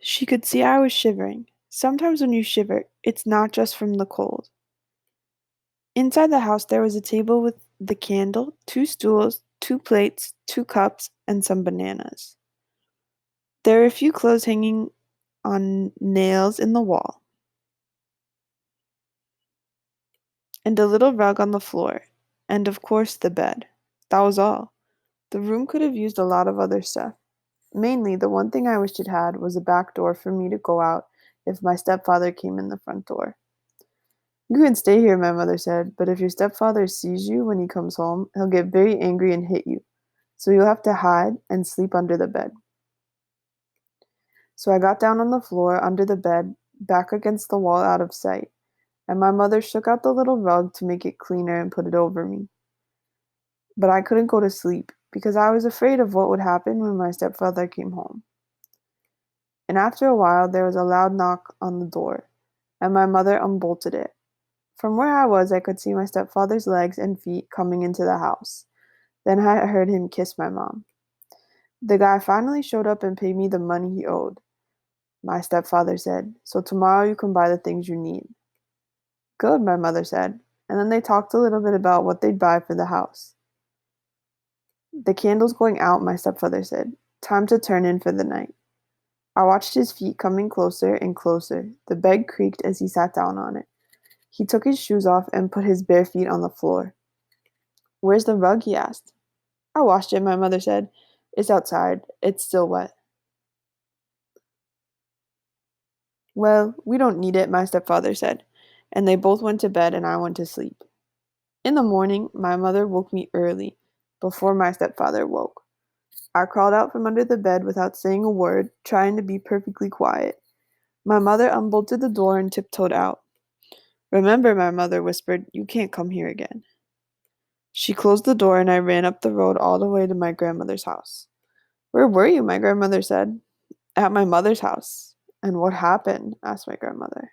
She could see I was shivering. Sometimes when you shiver, it's not just from the cold. Inside the house there was a table with the candle, two stools, two plates, two cups, and some bananas. There were a few clothes hanging on nails in the wall, and a little rug on the floor, and of course the bed. That was all. The room could have used a lot of other stuff. Mainly, the one thing I wished it had was a back door for me to go out if my stepfather came in the front door. You can stay here, my mother said, but if your stepfather sees you when he comes home, he'll get very angry and hit you. So you'll have to hide and sleep under the bed. So I got down on the floor under the bed, back against the wall out of sight, and my mother shook out the little rug to make it cleaner and put it over me. But I couldn't go to sleep because I was afraid of what would happen when my stepfather came home. And after a while, there was a loud knock on the door, and my mother unbolted it. From where I was, I could see my stepfather's legs and feet coming into the house. Then I heard him kiss my mom. The guy finally showed up and paid me the money he owed, my stepfather said, so tomorrow you can buy the things you need. Good, my mother said, and then they talked a little bit about what they'd buy for the house. The candle's going out, my stepfather said. Time to turn in for the night. I watched his feet coming closer and closer. The bed creaked as he sat down on it. He took his shoes off and put his bare feet on the floor. Where's the rug? He asked. I washed it, my mother said. It's outside. It's still wet. Well, we don't need it, my stepfather said, and they both went to bed and I went to sleep. In the morning, my mother woke me early, before my stepfather woke. I crawled out from under the bed without saying a word, trying to be perfectly quiet. My mother unbolted the door and tiptoed out. Remember, my mother whispered, you can't come here again. She closed the door and I ran up the road all the way to my grandmother's house. Where were you? My grandmother said. At my mother's house. And what happened? Asked my grandmother.